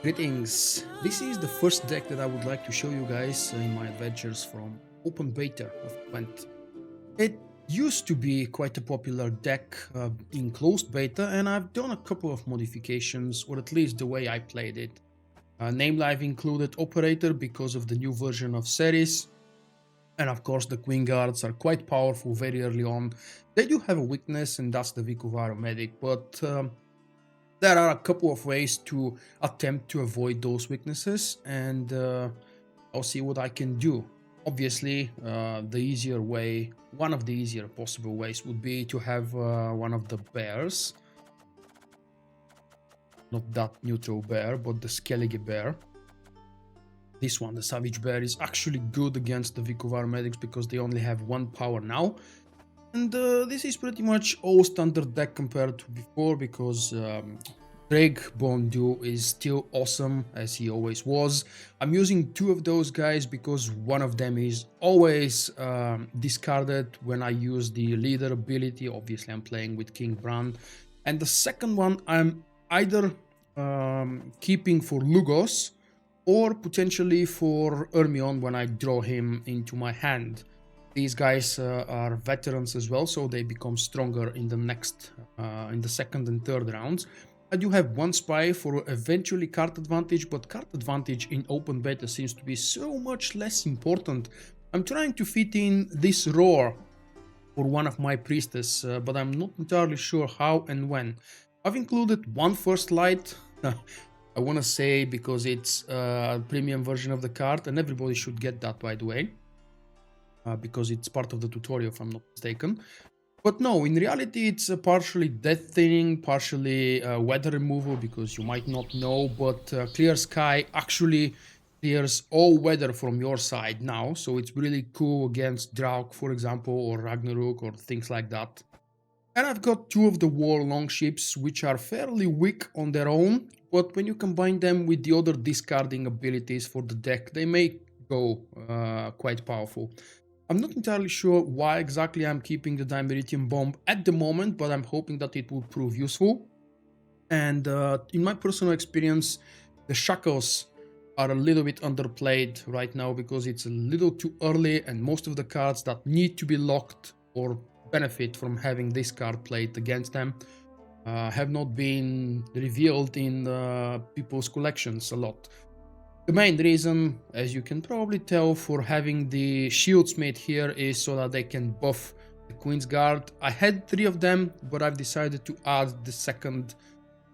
Greetings! This is the first deck that I would like to show you guys in my adventures from open beta of Gwent. It used to be quite a popular deck in closed beta, and I've done a couple of modifications, or at least the way I played it. Namely, I've included Operator because of the new version of series, and of course the Queenguards are quite powerful very early on. They do have a weakness, and that's the Vulkk medic, but there are a couple of ways to attempt to avoid those weaknesses, and I'll see what I can do. Obviously, the easier way, one of the easier possible ways would be to have one of the bears. Not that neutral bear, but the Skellige bear. This one, the Savage Bear, is actually good against the Vulkk medics because they only have 1 power now. And this is pretty much all standard deck compared to before, because Greg Bondu is still awesome as he always was. I'm using 2 of those guys because one of them is always discarded when I use the leader ability. Obviously I'm playing with King Brand. And the second one I'm either keeping for Lugos or potentially for Ermion when I draw him into my hand. These guys are veterans as well, so they become stronger in the next, in the second and third rounds. I do have 1 spy for eventually card advantage, but card advantage in open beta seems to be so much less important. I'm trying to fit in this roar for one of my priestess, but I'm not entirely sure how and when. I've included 1 first light. I want to say because it's a premium version of the card, and everybody should get that, by the way. Because it's part of the tutorial, if I'm not mistaken. But no, in reality it's partially death thinning, partially weather removal, because you might not know, but Clear Sky actually clears all weather from your side now, so it's really cool against Drauk, for example, or Ragnarok, or things like that. And I've got 2 of the war longships, which are fairly weak on their own, but when you combine them with the other discarding abilities for the deck, they may go quite powerful. I'm not entirely sure why exactly I'm keeping the Dimeritium Bomb at the moment, but I'm hoping that it will prove useful. And in my personal experience, the Shackles are a little bit underplayed right now because it's a little too early, and most of the cards that need to be locked or benefit from having this card played against them have not been revealed in people's collections a lot. The main reason, as you can probably tell, for having the Shieldsmith here is so that they can buff the Queensguard. I had 3 of them, but I've decided to add the second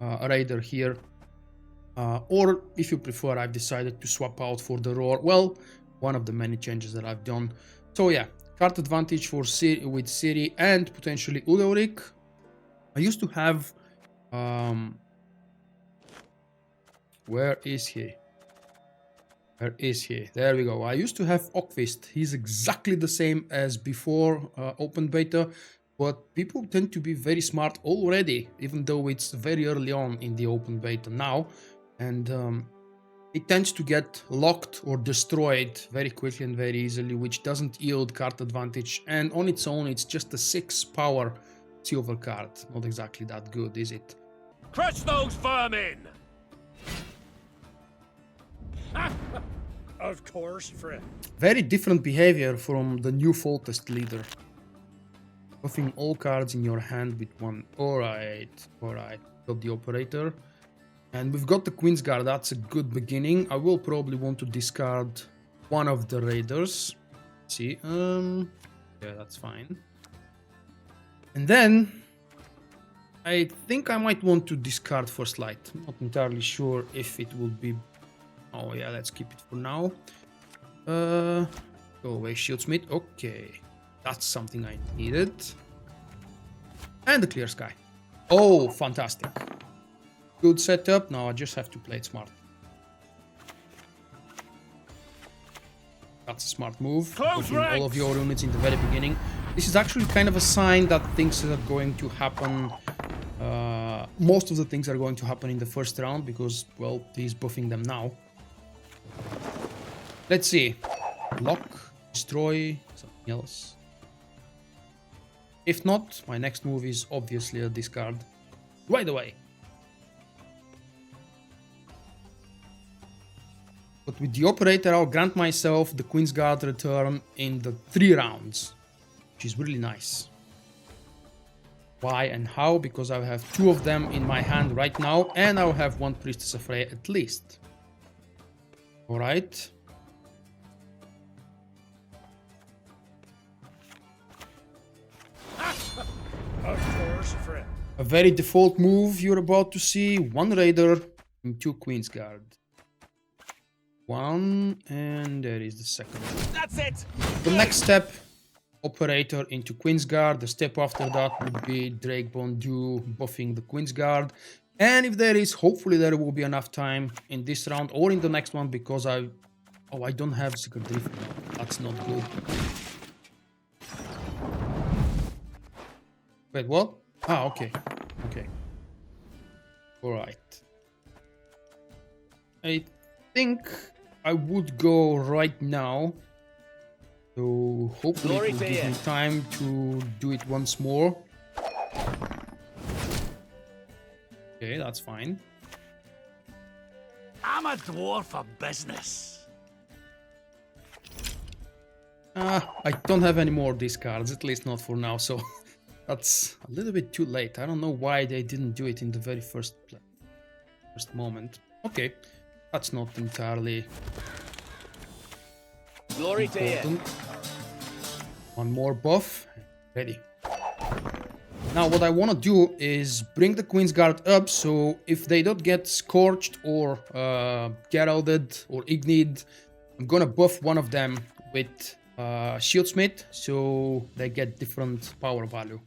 Raider here. Or, if you prefer, I've decided to swap out for the Roar. Well, one of the many changes that I've done. So yeah, card advantage for with Ciri and potentially Ulrich. I used to have... where is he? Where is he? There we go. I used to have Ockfist. He's exactly the same as before open beta, but people tend to be very smart already, even though it's very early on in the open beta now, and it tends to get locked or destroyed very quickly and very easily, which doesn't yield card advantage, and on its own it's just a 6 power silver card. Not exactly that good, is it? Crush those vermin! Of course, friend. Very different behavior from the new Foltest leader. Buffing all cards in your hand with 1. Alright. Got the Operator. And we've got the Queensguard. That's a good beginning. I will probably want to discard one of the Raiders. Let's see. Yeah, that's fine. And then I think I might want to discard First Light. I'm not entirely sure if it will be... Oh yeah, let's keep it for now. Go away, Shieldsmith. Okay, that's something I needed. And the Clear Sky. Oh, fantastic. Good setup. Now I just have to play it smart. That's a smart move. Putting all of your units in the very beginning. This is actually kind of a sign that things are going to happen. Most of the things are going to happen in the first round because, well, he's buffing them now. Let's see. Lock, destroy, something else. If not, my next move is obviously a discard. right away. But with the operator, I'll grant myself the Queensguard return in the 3 rounds, which is really nice. Why and how? Because I have 2 of them in my hand right now, and I'll have 1 Priestess of Rhea at least. Alright. A very default move you're about to see. 1 Raider and 2 Queensguard. 1, and there is the second. That's it! The next step, operator into Queensguard. The step after that would be Drake Bondu buffing the Queensguard. And if there is, hopefully there will be enough time in this round or in the next one, because I don't have Secret Drift now. That's not good. Wait, what? Ah, okay. Okay. Alright. I think I would go right now. So hopefully it will give me time to do it once more. Okay, that's fine. I'm a dwarf of business. I don't have any more discards, at least not for now, so that's a little bit too late. I don't know why they didn't do it in the very first moment. Okay, that's not entirely Glory important. To you. 1 more buff. Ready. Now what I want to do is bring the Queensguard up, so if they don't get scorched or heralded or ignited, I'm gonna buff one of them with Shieldsmith, so they get different power value,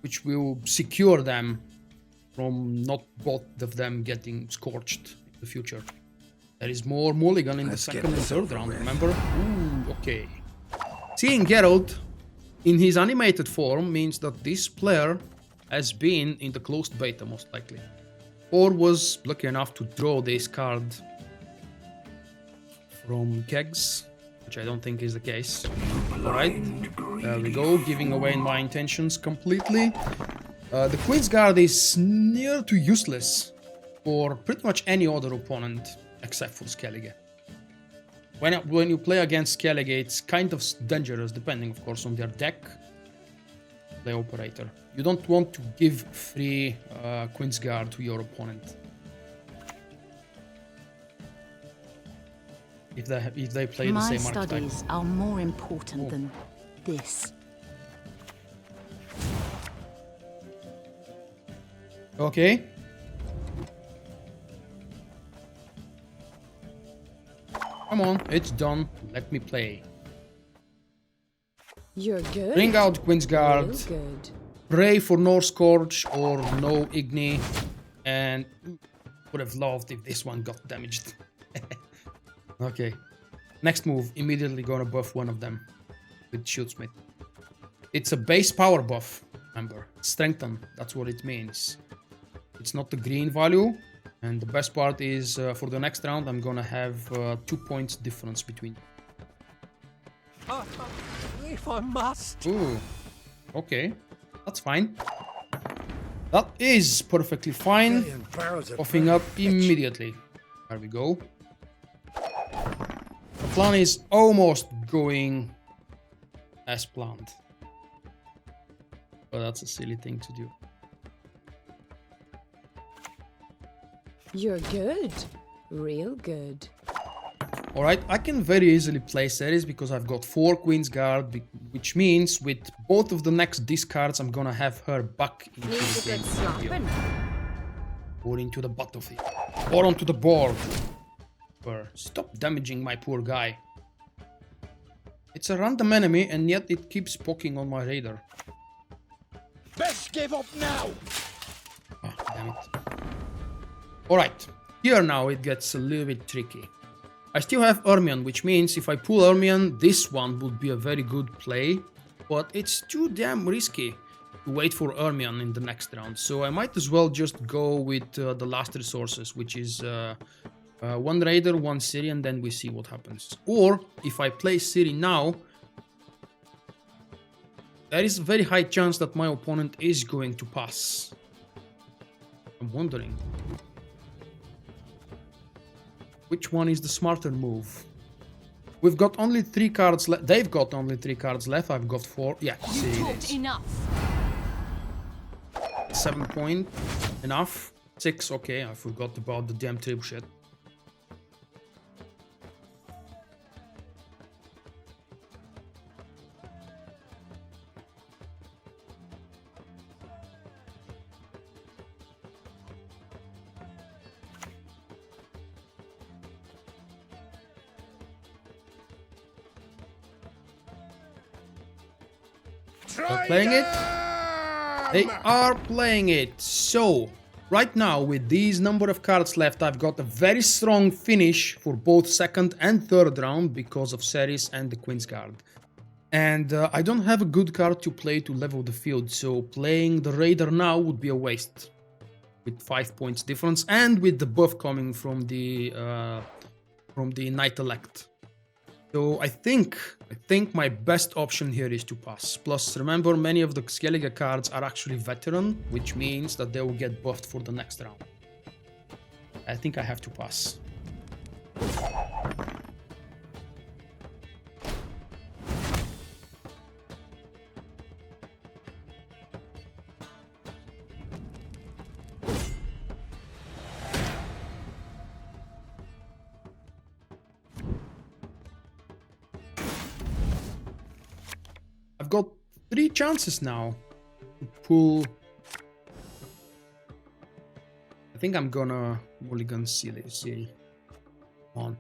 which will secure them from not both of them getting scorched in the future. There is more mulligan in the second and third round, remember? Ooh, okay. Seeing Geralt in his animated form means that this player has been in the closed beta most likely, or was lucky enough to draw this card from kegs, which I don't think is the case. Alright, there we go, giving away my intentions completely. The Queensguard is near to useless for pretty much any other opponent except for Skellige. When you play against Skellige, it's kind of dangerous, depending of course on their deck. The operator. You don't want to give free Queensguard to your opponent. If they play the same archetype. My studies are more important than this. Okay. Come on, it's done. Let me play. You're good. Bring out Queensguard. Real good. Pray for no Scorch or no Igni. And would have loved if this one got damaged. Okay. Next move, immediately gonna buff one of them with Shieldsmith. It's a base power buff, remember. Strengthen, that's what it means. It's not the green value. And the best part is, for the next round, I'm gonna have 2 points difference between. If I must. Ooh, okay, that's fine. That is perfectly fine. Buffing up immediately. There we go. The plan is almost going as planned. But that's a silly thing to do. You're good. Real good. Alright, I can very easily play series because I've got 4 Queensguard, which means with both of the next discards I'm gonna have her back into the game. Or into the battlefield. Or onto the board. Stop damaging my poor guy. It's a random enemy and yet it keeps poking on my radar. Best give up now! Ah, damn it. Alright, here now it gets a little bit tricky. I still have Ermion, which means if I pull Ermion, this one would be a very good play. But it's too damn risky to wait for Ermion in the next round. So I might as well just go with the last resources, which is 1 Raider, 1 Ciri, and then we see what happens. Or, if I play Ciri now, there is a very high chance that my opponent is going to pass. I'm wondering. Which one is the smarter move? We've got only 3 cards left. They've got only 3 cards left. I've got 4. Yeah, see it is. Enough. 7 point. Enough. 6. Okay, I forgot about the damn trebuchet. They're playing it. They are playing it. So, right now, with these number of cards left, I've got a very strong finish for both second and third round because of Ceres and the Queensguard. And I don't have a good card to play to level the field, so playing the Raider now would be a waste. With 5 points difference and with the buff coming from the Knight Elect. So I think my best option here is to pass. Plus, remember, many of the Skellige cards are actually veteran, which means that they will get buffed for the next round. I think I have to pass. I've got 3 chances now to pull. I think I'm gonna mulligan City. Come on.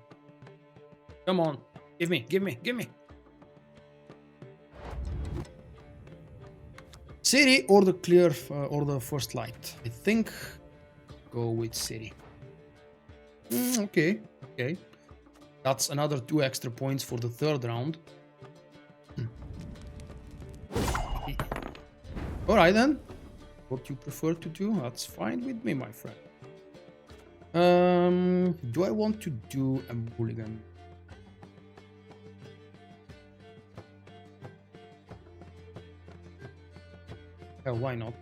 Come on. Give me. City or the clear or the first light. I think go with City. Okay. That's another 2 extra points for the third round. Alright then. What you prefer to do, that's fine with me, my friend. Do I want to do a mulligan? Why not?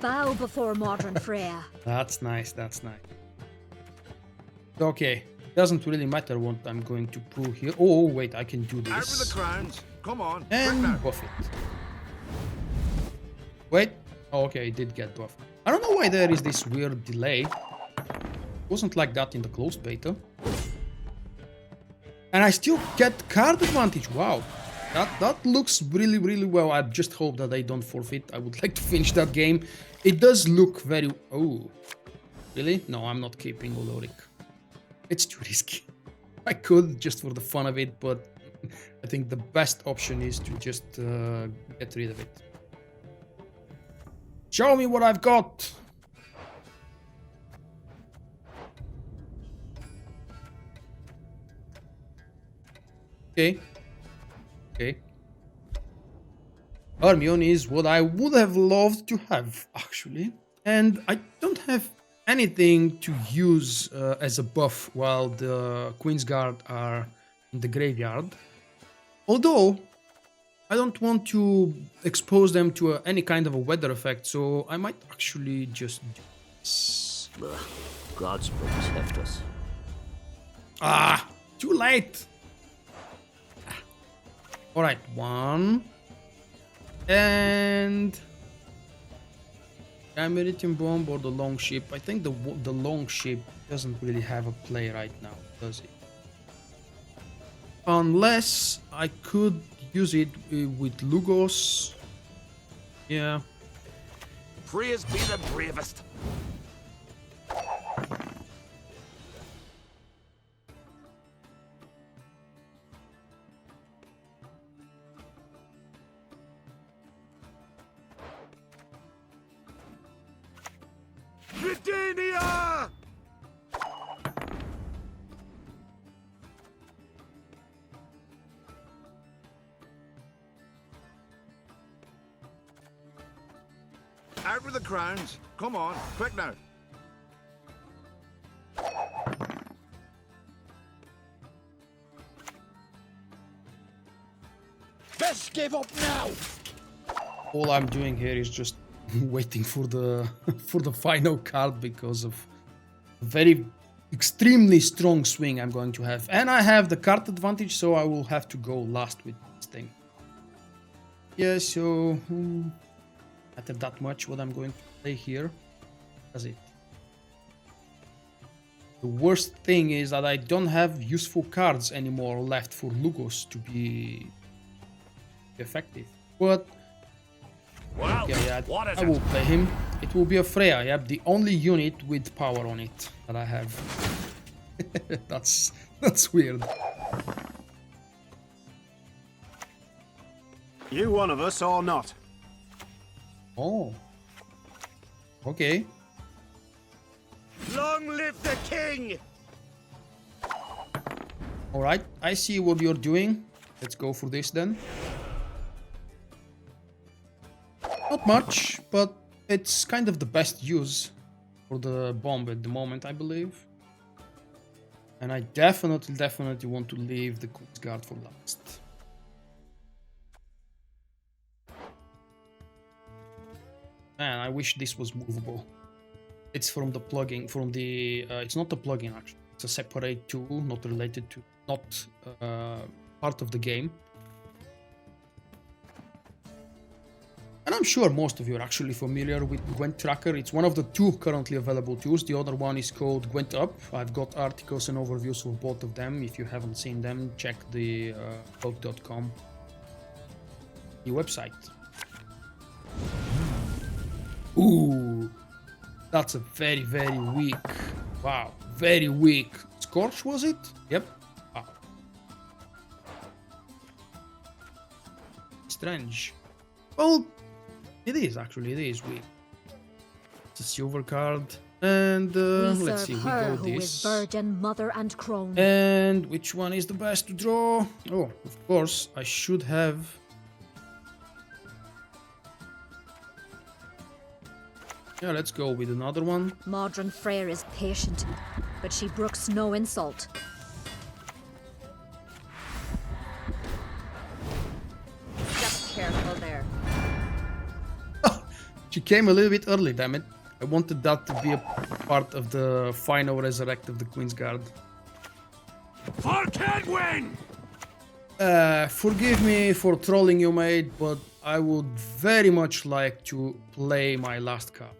Bow before modern Freya. That's nice. Okay. Doesn't really matter what I'm going to pull here. Oh, wait, I can do this. Out with the crowns. Come on. And buff it. Wait. Oh, okay, it did get buffed. I don't know why there is this weird delay. It wasn't like that in the closed beta. And I still get card advantage. Wow. That looks really well. I just hope that I don't forfeit. I would like to finish that game. It does look very... Oh. Really? No, I'm not keeping Oloric. It's too risky. I could just for the fun of it, but I think the best option is to just get rid of it. Show me what I've got! Okay. Hermione is what I would have loved to have, actually. And I don't have anything to use as a buff while the Queensguard are in the graveyard. Although, I don't want to expose them to any kind of a weather effect, so I might actually just do this. Gods protect us. Ah, too late! Alright, 1. And... American Bomb or the Long Ship. I think the Long Ship doesn't really have a play right now, does it? Unless I could use it with Lugos. Yeah. Praise be the bravest. Britannia! Out with the crowns. Come on, quick now. Best give up now. All I'm doing here is just waiting for the for the final card because of a very extremely strong swing I'm going to have. And I have the card advantage, so I will have to go last with this thing. Yeah, so matter that much what I'm going to play here. That's it. The worst thing is that I don't have useful cards anymore left for Lugos to be effective. But Well, yeah, what is I will play him. It will be a Freya, yep, the only unit with power on it that I have. That's weird. You one of us or not? Oh. Okay. Long live the king! Alright, I see what you're doing. Let's go for this then. Not much, but it's kind of the best use for the bomb at the moment, I believe. And I definitely want to leave the Queensguard for last. Man, I wish this was movable. It's from the plugin, it's not a plugin actually. It's a separate tool, not related to, not part of the game. And I'm sure most of you are actually familiar with Gwent Tracker. It's one of the 2 currently available tools. The other one is called Gwent Up. I've got articles and overviews for both of them. If you haven't seen them, check the Vulkk.com website. Ooh, that's a very weak. Wow, very weak. Scorch, was it? Yep. Wow. Strange. Well, it is actually, it is weak. It's a silver card. And let's see, we go who is this. virgin, mother, and crone. And which one is the best to draw? Oh, of course, I should have. Yeah, let's go with another one. Modern Freyr is patient, but she brooks no insult. Just careful there. She came a little bit early, damn it. I wanted that to be a part of the final resurrect of the Queensguard. Vulkk win! Forgive me for trolling you, mate, but I would very much like to play my last card.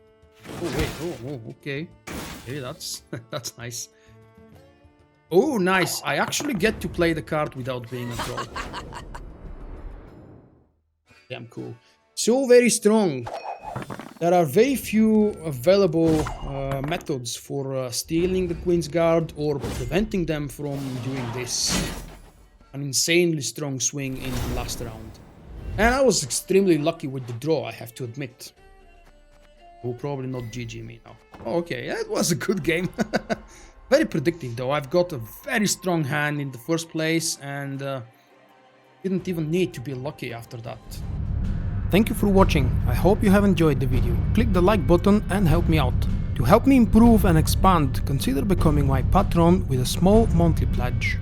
Oh, wait, oh, okay. Okay, that's nice. Oh, nice. I actually get to play the card without being a troll. Damn cool. So very strong. There are very few available methods for stealing the Queensguard or preventing them from doing this. An insanely strong swing in the last round. And I was extremely lucky with the draw, I have to admit. Will probably not GG me now. Oh, okay, yeah, it was a good game. Very predictive though. I've got a very strong hand in the first place and didn't even need to be lucky after that. Thank you for watching. I hope you have enjoyed the video. Click the like button and help me out. To help me improve and expand, consider becoming my patron with a small monthly pledge.